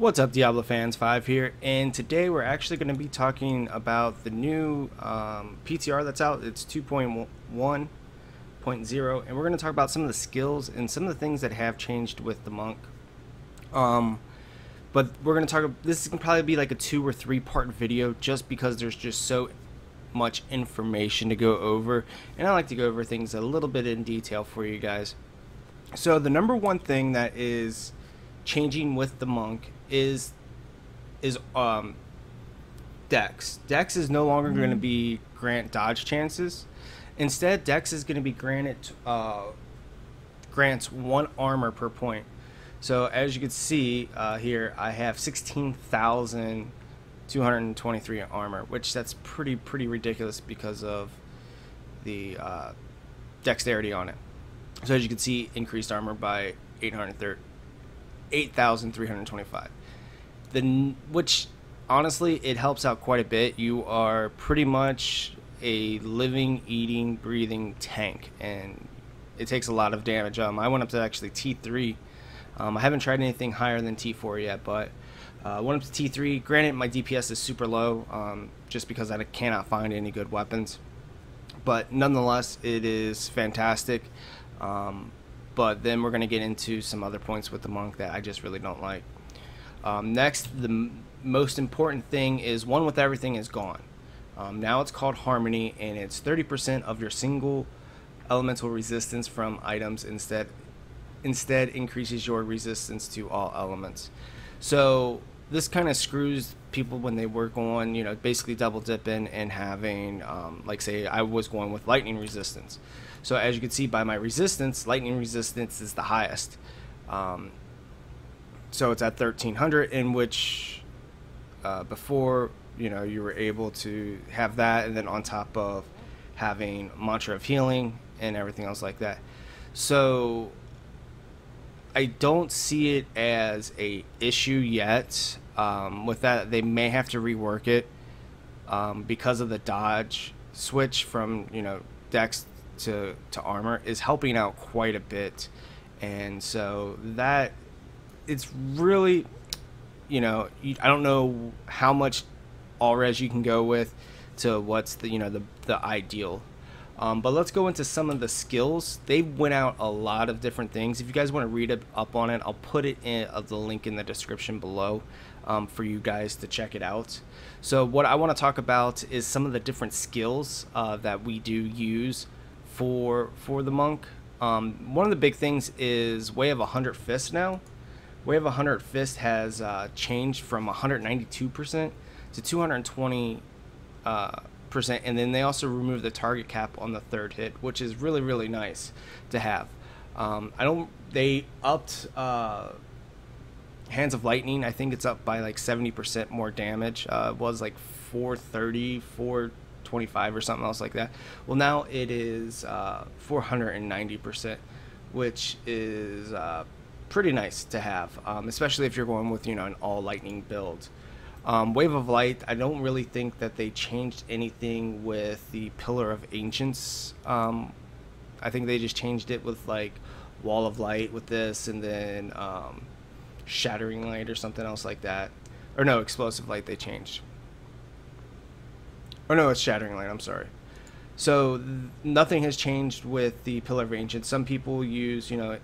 What's up, Diablo fans? Five here, and today we're actually going to be talking about the new PTR that's out. It's 2.1.0, and we're going to talk about some of the skills and some of the things that have changed with the monk. But we're going to talk. This can probably be like a 2 or 3 part video, just because there's just so much information to go over, and I like to go over things a little bit in detail for you guys. So the number one thing that is changing with the monk is Dex. Dex is no longer going to be grant dodge chances. Instead, Dex is going to be grants 1 armor per point. So as you can see here, I have 16,223 armor, which that's pretty ridiculous because of the dexterity on it. So as you can see, increased armor by 8,325. Which honestly, it helps out quite a bit. You are pretty much a living, eating, breathing tank, and it takes a lot of damage. I went up to actually T3. I haven't tried anything higher than T4 yet, but went up to T3. Granted, my DPS is super low, just because I cannot find any good weapons. But nonetheless, it is fantastic. But then we're going to get into some other points with the monk that I just really don't like. Next, the most important thing is one with everything is gone. Now it's called Harmony, and it's 30% of your single elemental resistance from items. Instead increases your resistance to all elements. So this kind of screws people when they work on, basically double dipping and having, like say I was going with lightning resistance. So as you can see by my resistance, lightning resistance is the highest. So it's at 1300, in which before, you were able to have that, and then on top of having mantra of healing and everything else like that. So I don't see it as a issue yet. With that, they may have to rework it because of the dodge switch from dex to armor is helping out quite a bit, and so that it's really I don't know how much all res you can go with to what's the ideal. But let's go into some of the skills. They went out a lot of different things. If you guys want to read up on it, I'll put it in the link in the description below for you guys to check it out. So what I want to talk about is some of the different skills that we do use for the monk. One of the big things is Way of 100 Fists now. Way of 100 Fist has changed from 192% to 220%, and then they also removed the target cap on the 3rd hit, which is really nice to have. They upped Hands of Lightning. I think it's up by like 70% more damage. It was like 430, 425 or something else like that. Well, now it is 490%, which is pretty nice to have, especially if you're going with an all lightning build. Wave of Light, I don't really think that they changed anything with the Pillar of Ancients. I think they just changed it with like Wall of Light with this, and then Shattering Light or something else like that. Or no, Explosive Light they changed. Or no, it's Shattering Light, I'm sorry. So nothing has changed with the Pillar of Ancients. Some people use an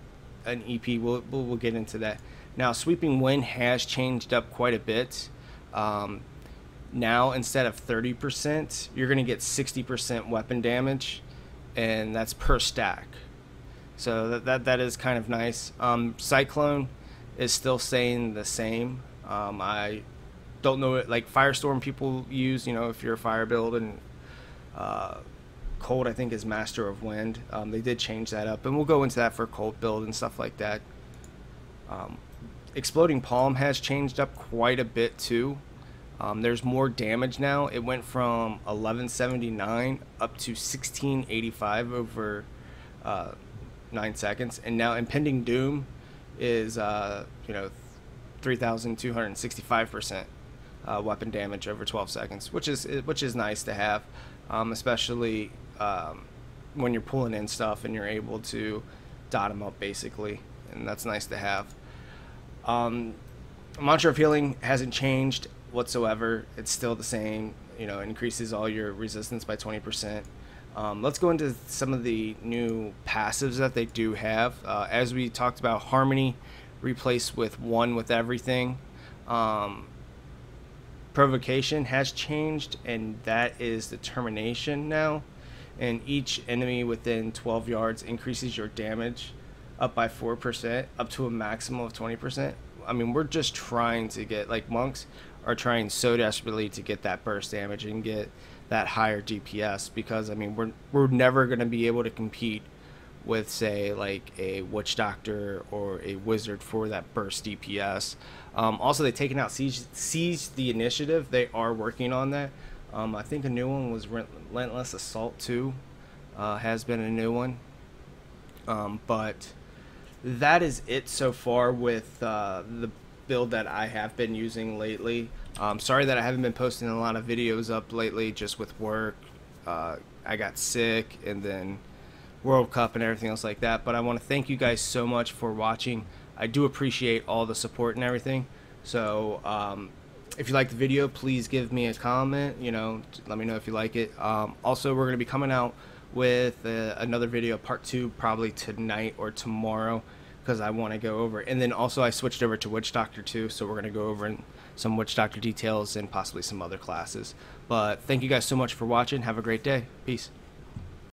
EP. We'll get into that. Now Sweeping Wind has changed up quite a bit. Now instead of 30%, you're going to get 60% weapon damage, and that's per stack. So that is kind of nice. Cyclone is still staying the same. I don't know it, like Firestorm people use, if you're a fire build, and Cold I think is Master of Wind. They did change that up, and we'll go into that for Cold build and stuff like that. Exploding Palm has changed up quite a bit too. There's more damage now. It went from 1179 up to 1685 over 9 seconds, and now Impending Doom is 3,265% weapon damage over 12 seconds, which is nice to have, especially when you're pulling in stuff and you're able to dot them up basically, and that's nice to have. Mantra of Healing hasn't changed whatsoever. It's still the same. You know, increases all your resistance by 20%. Let's go into some of the new passives that they do have. As we talked about, Harmony replaced with One with Everything. Provocation has changed, and that is Determination now. And each enemy within 12 yards increases your damage up by 4%, up to a maximum of 20%. I mean, we're just trying to get, like, monks are trying so desperately to get that burst damage and get that higher DPS, because I mean we're never going to be able to compete with, say, like a witch doctor or a wizard for that burst DPS. Also, they've taken out Siege the Initiative. They are working on that. I think a new one was Relentless Assault 2, has been a new one. But that is it so far with the build that I have been using lately. Sorry that I haven't been posting a lot of videos up lately, just with work. I got sick, and then World Cup and everything else like that. But I want to thank you guys so much for watching. I do appreciate all the support and everything. So if you like the video, please give me a comment. You know, let me know if you like it. Also, we're going to be coming out with another video, part 2, probably tonight or tomorrow, because I want to go over. And then also I switched over to Witch Doctor too, so we're going to go over some Witch Doctor details and possibly some other classes. But thank you guys so much for watching. Have a great day. Peace.